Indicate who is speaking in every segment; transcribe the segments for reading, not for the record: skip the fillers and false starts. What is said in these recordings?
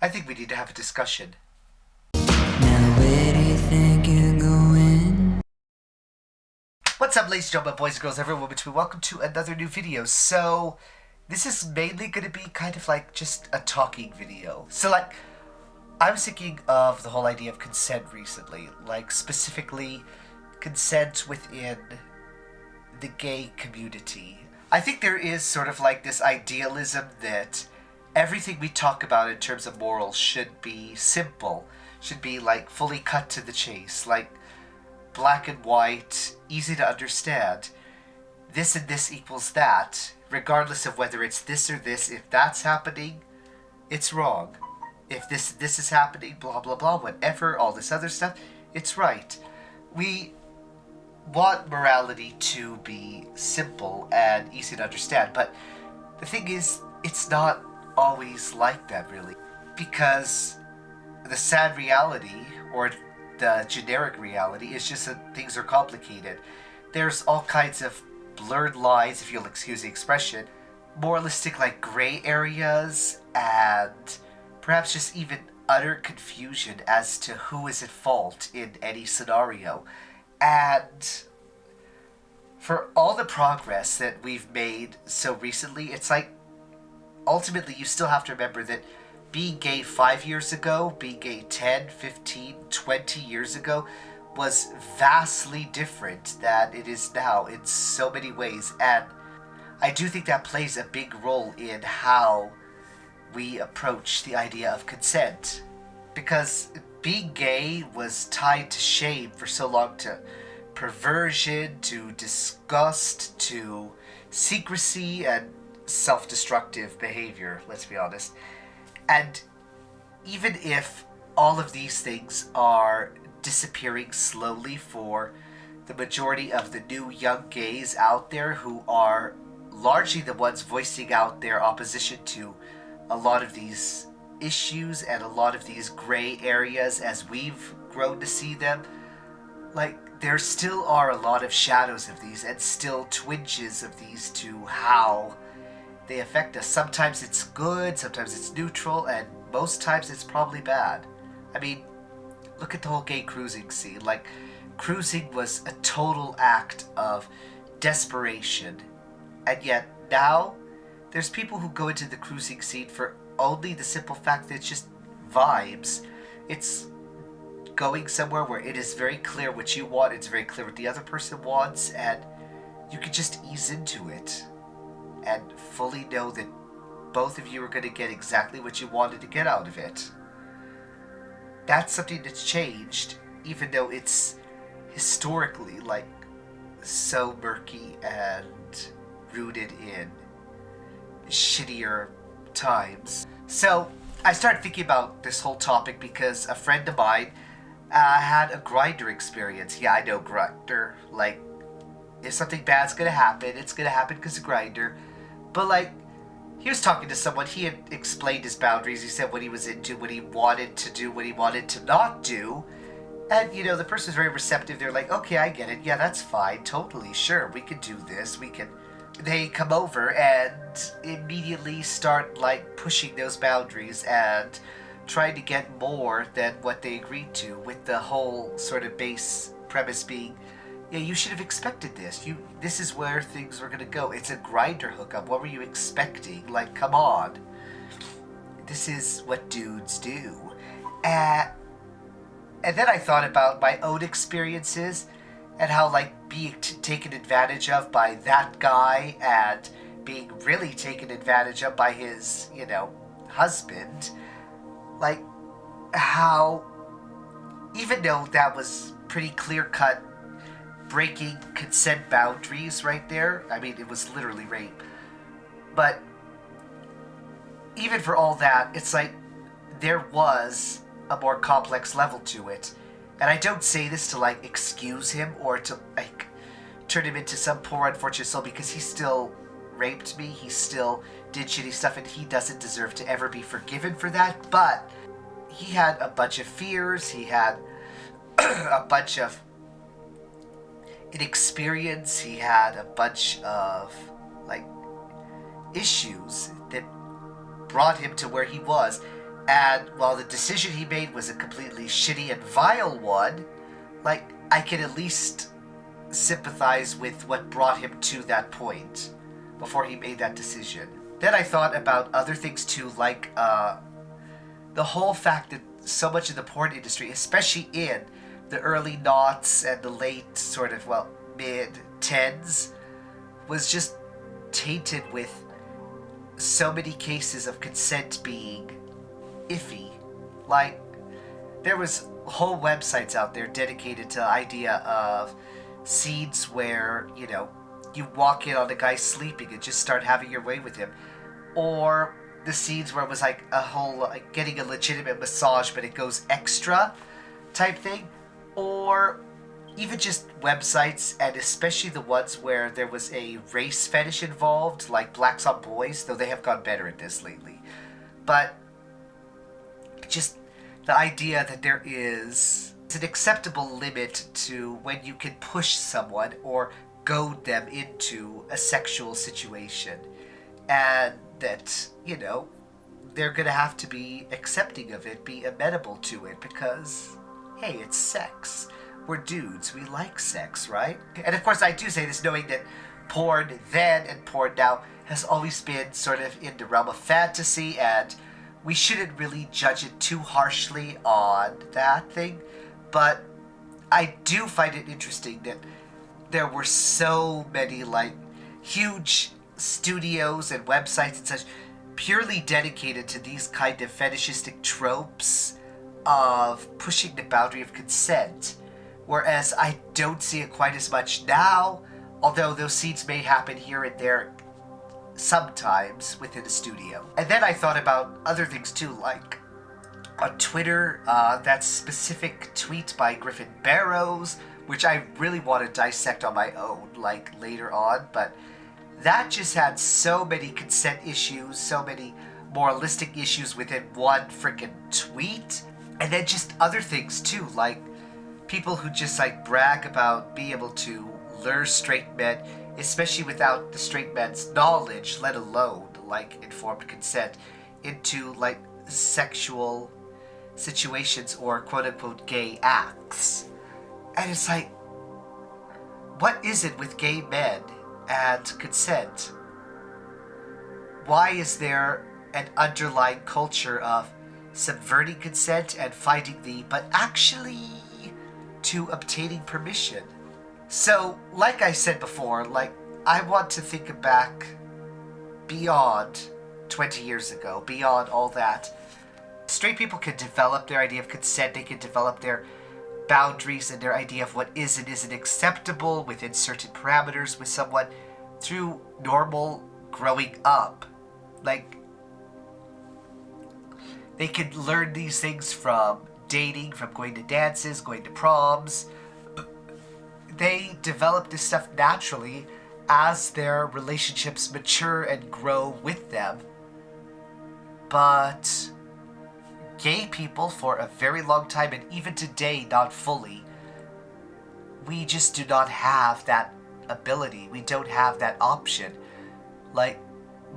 Speaker 1: I think we need to have a discussion.
Speaker 2: Now where do you think you're going?
Speaker 1: What's up, ladies and gentlemen, boys and girls, everyone between? Welcome to another new video. So, this is mainly going to be kind of like just a talking video. So, I was thinking of the whole idea of consent recently. Like, specifically, consent within the gay community. I think there is sort of like this idealism that everything we talk about in terms of morals should be simple, should be like fully cut to the chase, like black and white, easy to understand. This and this equals that, regardless of whether it's this or this. If that's happening, it's wrong. If this is happening, blah blah blah, whatever, all this other stuff, it's right. We want morality to be simple and easy to understand, but the thing is, it's not always like that, really. Because the sad reality, or the generic reality, is just that things are complicated. There's all kinds of blurred lines, if you'll excuse the expression, moralistic, like gray areas, and perhaps just even utter confusion as to who is at fault in any scenario. And for all the progress that we've made so recently, it's like ultimately you still have to remember that being gay 5 years ago, being gay 10, 15, 20 years ago was vastly different than it is now in so many ways. And I do think that plays a big role in how we approach the idea of consent. Because being gay was tied to shame for so long, to perversion, to disgust, to secrecy and self-destructive behavior, let's be honest. And even if all of these things are disappearing slowly for the majority of the new young gays out there, who are largely the ones voicing out their opposition to a lot of these issues and a lot of these gray areas as we've grown to see them, like, there still are a lot of shadows of these and still twinges of these to how they affect us. Sometimes it's good, sometimes it's neutral, and most times it's probably bad. I mean, look at the whole gay cruising scene. Like, cruising was a total act of desperation. And yet now, there's people who go into the cruising scene for only the simple fact that it's just vibes. It's going somewhere where it is very clear what you want, it's very clear what the other person wants, and you can just ease into it and fully know that both of you are going to get exactly what you wanted to get out of it. That's something that's changed, even though it's historically like so murky and rooted in shittier times. So I started thinking about this whole topic because a friend of mine had a Grindr experience. Yeah, I know Grindr. Like, if something bad's gonna happen, it's gonna happen because of Grindr. But like, he was talking to someone. He had explained his boundaries. He said what he was into, what he wanted to do, what he wanted to not do. And you know, the person was very receptive. They're like, okay, I get it. Yeah, that's fine. Totally, sure. We can do this. We can. They come over and immediately start like pushing those boundaries and trying to get more than what they agreed to, with the whole sort of base premise being, yeah, you should have expected this. This is where things were gonna go. It's a Grindr hookup. What were you expecting? Like, come on. This is what dudes do. And then I thought about my own experiences and how, like, being taken advantage of by that guy and being really taken advantage of by his, husband. Like, how, even though that was pretty clear cut breaking consent boundaries right there, I mean, it was literally rape. But even for all that, it's like there was a more complex level to it. And I don't say this to like excuse him or to like turn him into some poor unfortunate soul, because he still raped me, he still did shitty stuff, and he doesn't deserve to ever be forgiven for that. But he had a bunch of fears, he had a bunch of inexperience, he had a bunch of like issues that brought him to where he was. And while the decision he made was a completely shitty and vile one, like, I can at least sympathize with what brought him to that point before he made that decision. Then I thought about other things too, like the whole fact that so much of the porn industry, especially in the early noughts and the late sort of, well, mid-tens, was just tainted with so many cases of consent being iffy. Like, there was whole websites out there dedicated to the idea of scenes where, you know, you walk in on a guy sleeping and just start having your way with him. Or the scenes where it was like a whole, like, getting a legitimate massage but it goes extra type thing. Or even just websites, and especially the ones where there was a race fetish involved, like Blacks on Boys, though they have gone better at this lately. But just the idea that there is an acceptable limit to when you can push someone or goad them into a sexual situation, and that, you know, they're gonna have to be accepting of it, be amenable to it, because, hey, it's sex. We're dudes, we like sex, right? And of course I do say this knowing that porn then and porn now has always been sort of in the realm of fantasy, and we shouldn't really judge it too harshly on that thing. But I do find it interesting that there were so many, like, huge studios and websites and such purely dedicated to these kind of fetishistic tropes of pushing the boundary of consent. Whereas I don't see it quite as much now, although those scenes may happen here and there sometimes within a studio. And then I thought about other things too, like on Twitter, that specific tweet by Griffin Barrows, which I really want to dissect on my own, like, later on, but that just had so many consent issues, so many moralistic issues within one freaking tweet. And then just other things too, like people who just, like, brag about being able to lure straight men, especially without the straight man's knowledge, let alone, like, informed consent, into, like, sexual situations or quote-unquote gay acts. And it's like, what is it with gay men and consent? Why is there an underlying culture of subverting consent and finding the but actually to obtaining permission? So, like I said before, like, I want to think back beyond 20 years ago, beyond all that. Straight people can develop their idea of consent, they can develop their boundaries and their idea of what is and isn't acceptable within certain parameters with someone through normal growing up. Like, they can learn these things from dating, from going to dances, going to proms. They develop this stuff naturally as their relationships mature and grow with them. But gay people, for a very long time, and even today, not fully, we just do not have that ability. We don't have that option. Like,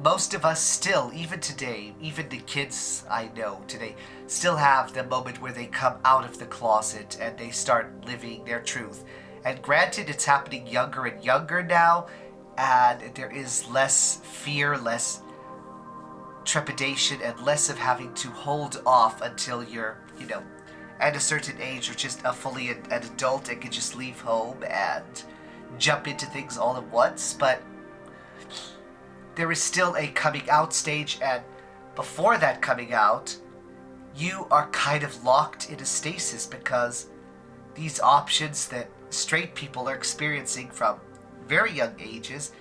Speaker 1: most of us still, even today, even the kids I know today, still have the moment where they come out of the closet and they start living their truth. And granted, it's happening younger and younger now, and there is less fear, less trepidation, and less of having to hold off until you're, you know, at a certain age or just a fully an adult and can just leave home and jump into things all at once. But there is still a coming out stage, and before that coming out, you are kind of locked in a stasis because these options that straight people are experiencing from very young ages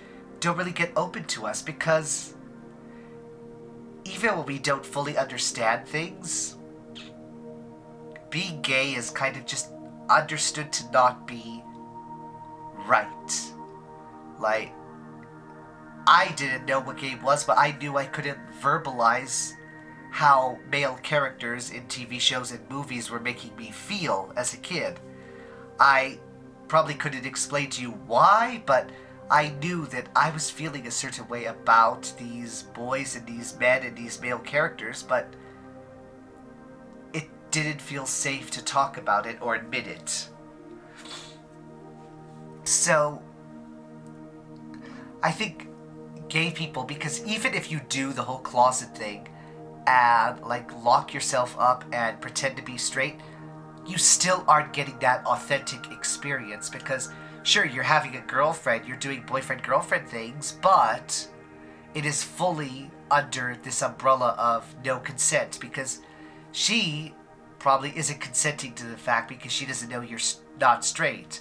Speaker 1: don't really get open to us, because even when we don't fully understand things, being gay is kind of just understood to not be right. Like, I didn't know what gay was, but I knew I couldn't verbalize how male characters in TV shows and movies were making me feel as a kid. I probably couldn't explain to you why, but I knew that I was feeling a certain way about these boys and these men and these male characters, but didn't feel safe to talk about it or admit it. So, I think gay people, because even if you do the whole closet thing and like lock yourself up and pretend to be straight, you still aren't getting that authentic experience, because sure, you're having a girlfriend, you're doing boyfriend-girlfriend things, but it is fully under this umbrella of no consent, because she probably isn't consenting to the fact because she doesn't know you're not straight.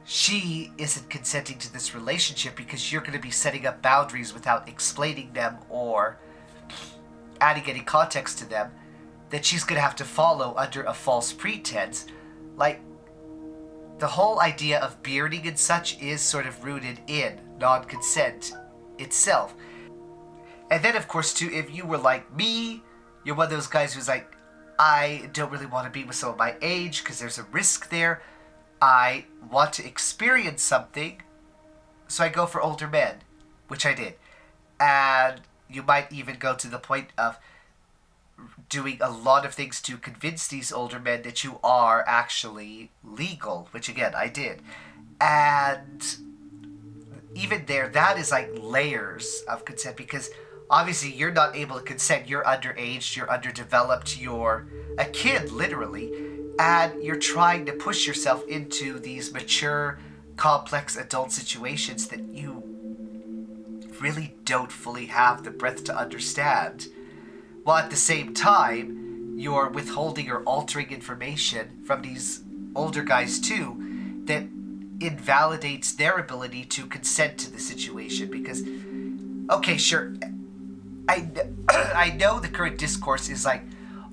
Speaker 1: She isn't consenting to this relationship because you're going to be setting up boundaries without explaining them or adding any context to them that she's going to have to follow under a false pretense. Like, the whole idea of bearding and such is sort of rooted in non-consent itself. And then, of course, too, if you were like me, you're one of those guys who's like, I don't really want to be with someone my age because there's a risk there. I want to experience something, so I go for older men, which I did. And you might even go to the point of doing a lot of things to convince these older men that you are actually legal, which again, I did. And even there, that is like layers of consent, because obviously you're not able to consent. You're underage, you're underdeveloped, you're a kid, literally. And you're trying to push yourself into these mature, complex adult situations that you really don't fully have the breadth to understand. While at the same time, you're withholding or altering information from these older guys too that invalidates their ability to consent to the situation. Because, okay, sure, I know the current discourse is like,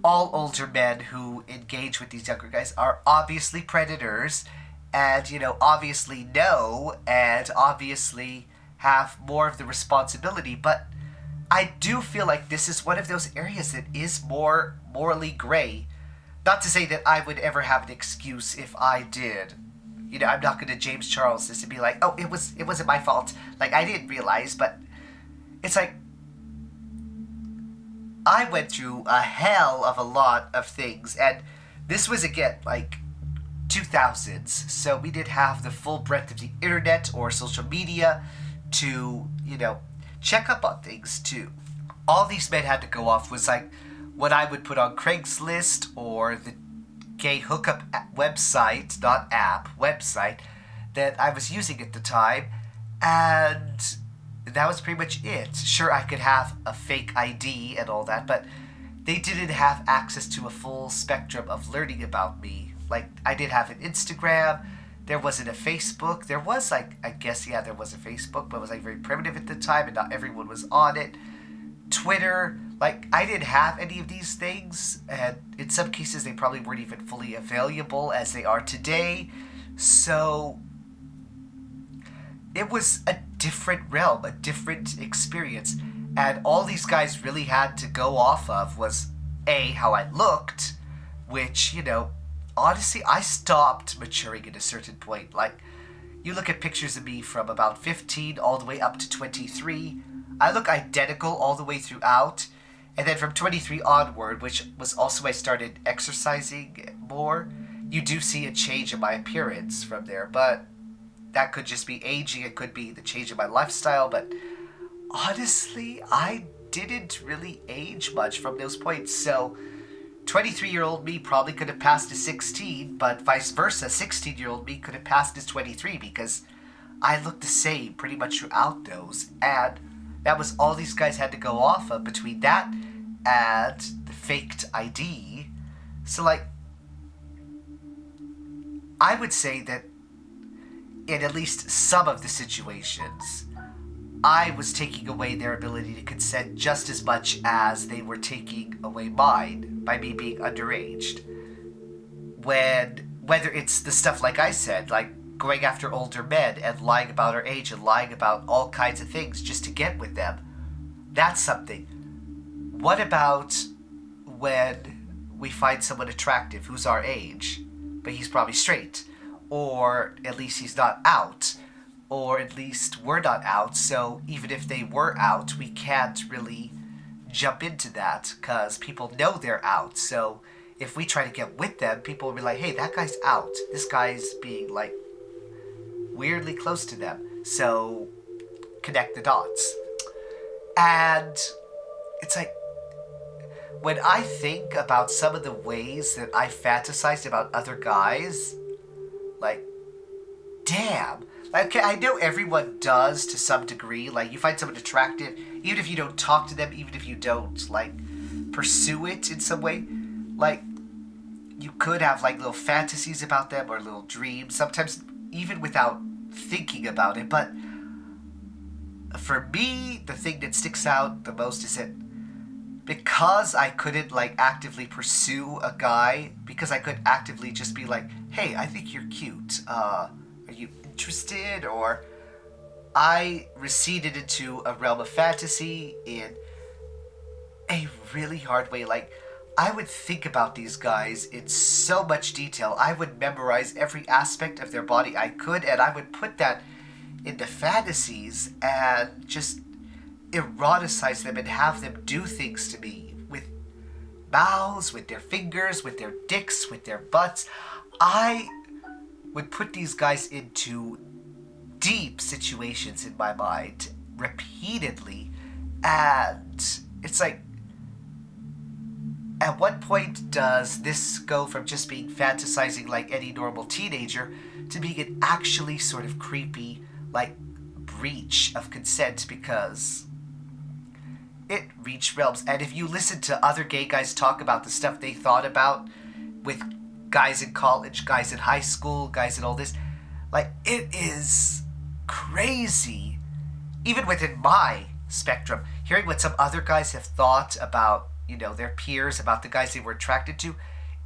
Speaker 1: all older men who engage with these younger guys are obviously predators and, you know, obviously know and obviously have more of the responsibility. But I do feel like this is one of those areas that is more morally gray. Not to say that I would ever have an excuse if I did. You know, I'm not going to James Charles this and be like, oh, it wasn't my fault. Like, I didn't realize, but it's like, I went through a hell of a lot of things, and this was, again, like, 2000s, so we didn't have the full breadth of the internet or social media to, you know, check up on things, too. All these men had to go off was, like, what I would put on Craigslist or the gay hookup website, not app, website, that I was using at the time, and that was pretty much it. Sure, I could have a fake ID and all that, but they didn't have access to a full spectrum of learning about me. Like, I did have an Instagram, there wasn't a Facebook, there was like, I guess, yeah, there was a Facebook, but it was like very primitive at the time and not everyone was on it. Twitter, like, I didn't have any of these things, and in some cases they probably weren't even fully available as they are today. So it was a different realm, a different experience. And all these guys really had to go off of was, A, how I looked, which, you know, honestly, I stopped maturing at a certain point. Like, you look at pictures of me from about 15 all the way up to 23, I look identical all the way throughout. And then from 23 onward, which was also I started exercising more, you do see a change in my appearance from there. But that could just be aging, it could be the change in my lifestyle, but honestly, I didn't really age much from those points. So 23-year-old me probably could have passed as 16, but vice versa, 16-year-old me could have passed as 23 because I looked the same pretty much throughout those. And that was all these guys had to go off of between that and the faked ID. So, like, I would say that in at least some of the situations, I was taking away their ability to consent just as much as they were taking away mine by me being underaged. Whether it's the stuff like I said, like going after older men and lying about our age and lying about all kinds of things just to get with them, that's something. What about when we find someone attractive who's our age, but he's probably straight? Or at least he's not out, or at least we're not out, so even if they were out, we can't really jump into that, because people know they're out, so if we try to get with them, people will be like, hey, that guy's out. This guy's being like weirdly close to them. So connect the dots. And it's like, when I think about some of the ways that I fantasized about other guys, like, damn. Like, okay, I know everyone does to some degree. Like, you find someone attractive, even if you don't talk to them, even if you don't, like, pursue it in some way. Like, you could have, like, little fantasies about them or little dreams, sometimes even without thinking about it. But for me, the thing that sticks out the most is that because I couldn't, like, actively pursue a guy, because I could actively just be like, hey, I think you're cute, are you interested? Or I receded into a realm of fantasy in a really hard way. Like, I would think about these guys in so much detail. I would memorize every aspect of their body I could, and I would put that into fantasies and just eroticize them and have them do things to me with mouths, with their fingers, with their dicks, with their butts. I would put these guys into deep situations in my mind repeatedly, and it's like, at what point does this go from just being fantasizing like any normal teenager to being an actually sort of creepy, like, breach of consent? Because it reached realms. And if you listen to other gay guys talk about the stuff they thought about with guys in college, guys in high school, guys in all this, like, it is crazy. Even within my spectrum, hearing what some other guys have thought about, you know, their peers, about the guys they were attracted to,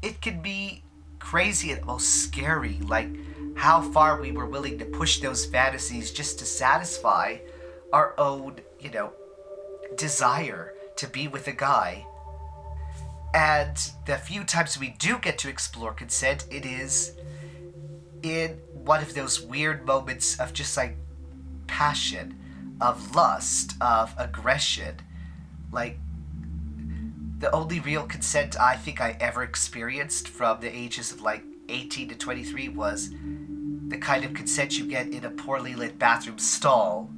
Speaker 1: it can be crazy and almost scary, like how far we were willing to push those fantasies just to satisfy our own, you know, desire to be with a guy. And the few times we do get to explore consent, it is in one of those weird moments of just like passion, of lust, of aggression. Like, the only real consent I think I ever experienced from the ages of like 18 to 23 was the kind of consent you get in a poorly lit bathroom stall,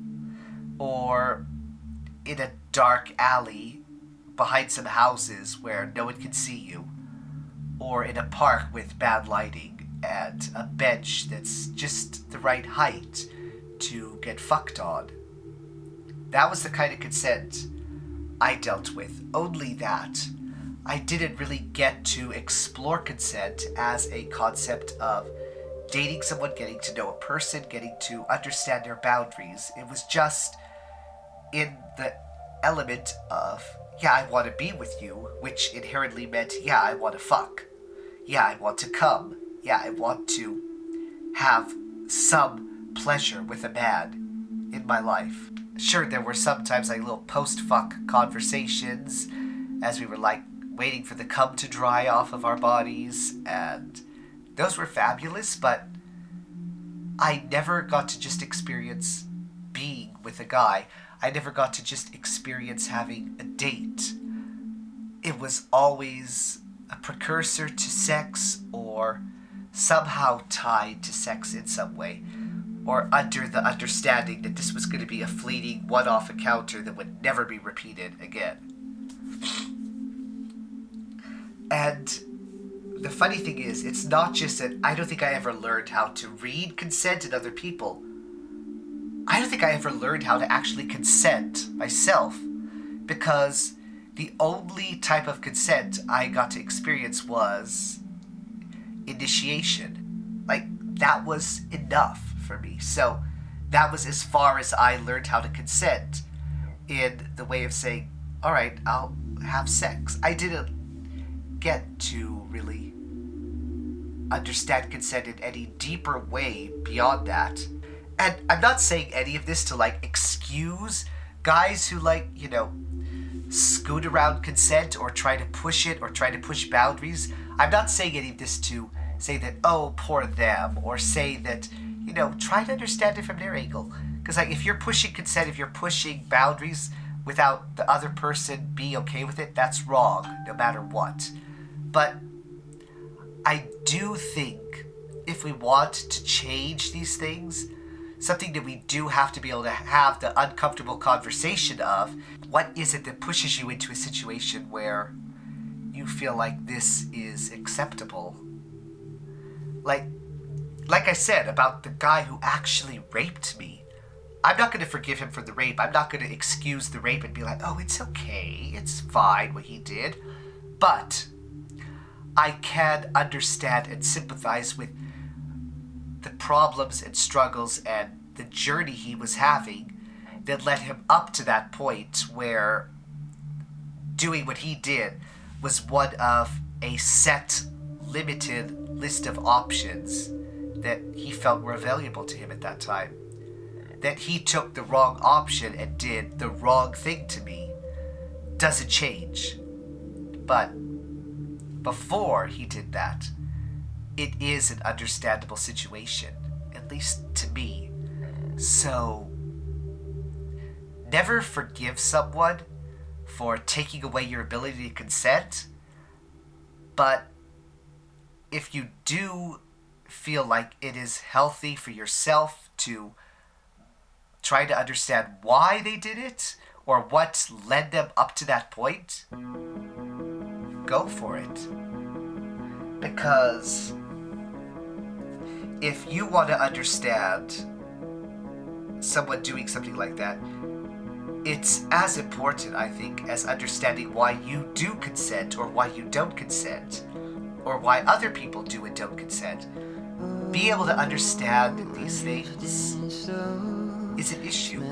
Speaker 1: or in a dark alley behind some houses where no one can see you, or in a park with bad lighting and a bench that's just the right height to get fucked on. That was the kind of consent I dealt with. Only that. I didn't really get to explore consent as a concept of dating someone, getting to know a person, getting to understand their boundaries. It was just in the element of, yeah, I want to be with you, which inherently meant, yeah, I want to fuck. Yeah, I want to come. Yeah, I want to have some pleasure with a man in my life. Sure, there were sometimes like little post-fuck conversations as we were like waiting for the cum to dry off of our bodies, and those were fabulous, but I never got to just experience being with a guy. I never got to just experience having a date. It was always a precursor to sex, or somehow tied to sex in some way, or under the understanding that this was going to be a fleeting one-off encounter that would never be repeated again. And the funny thing is, it's not just that I don't think I ever learned how to read consent in other people. I don't think I ever learned how to actually consent myself, because the only type of consent I got to experience was initiation. Like, that was enough for me. So that was as far as I learned how to consent, in the way of saying, all right, I'll have sex. I didn't get to really understand consent in any deeper way beyond that. And I'm not saying any of this to like excuse guys who like, you know, scoot around consent or try to push it or try to push boundaries. I'm not saying any of this to say that, oh, poor them, or say that, you know, try to understand it from their angle. Because like, if you're pushing consent, if you're pushing boundaries without the other person being okay with it, that's wrong, no matter what. But I do think if we want to change these things, something that we do have to be able to have the uncomfortable conversation of, what is it that pushes you into a situation where you feel like this is acceptable? Like I said about the guy who actually raped me. I'm not going to forgive him for the rape. I'm not going to excuse the rape and be like, oh, it's okay, it's fine what he did. But I can understand and sympathize with the problems and struggles and the journey he was having that led him up to that point where doing what he did was one of a set, limited list of options that he felt were available to him at that time. That he took the wrong option and did the wrong thing to me doesn't change. But before he did that, it is an understandable situation, at least to me. So, never forgive someone for taking away your ability to consent, but if you do feel like it is healthy for yourself to try to understand why they did it or what led them up to that point, go for it. Because if you want to understand someone doing something like that, it's as important, I think, as understanding why you do consent or why you don't consent, or why other people do and don't consent. Be able to understand these things is an issue.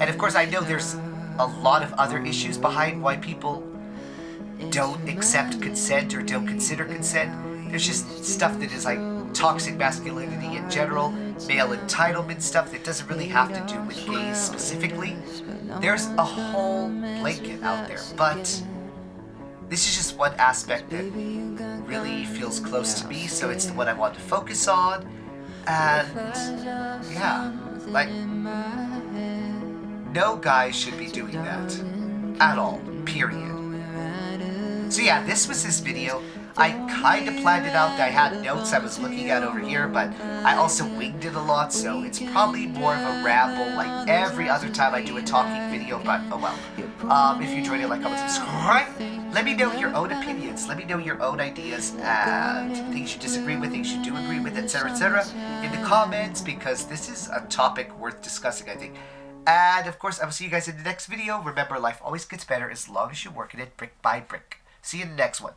Speaker 1: And of course, I know there's a lot of other issues behind why people don't accept consent or don't consider consent. There's just stuff that is like toxic masculinity in general, male entitlement stuff that doesn't really have to do with gays specifically. There's a whole blanket out there, but this is just one aspect that really feels close to me, so it's the one I want to focus on. And yeah, like, no guy should be doing that at all, period. So yeah, this was this video. I kind of planned it out. I had notes I was looking at over here, but I also winged it a lot, so it's probably more of a ramble like every other time I do a talking video, but oh well. If you enjoyed it, like, comment, subscribe. Let me know your own opinions. Let me know your own ideas and things you disagree with, things you do agree with, etc., in the comments, because this is a topic worth discussing, I think. And of course, I will see you guys in the next video. Remember, life always gets better as long as you work at it brick by brick. See you in the next one.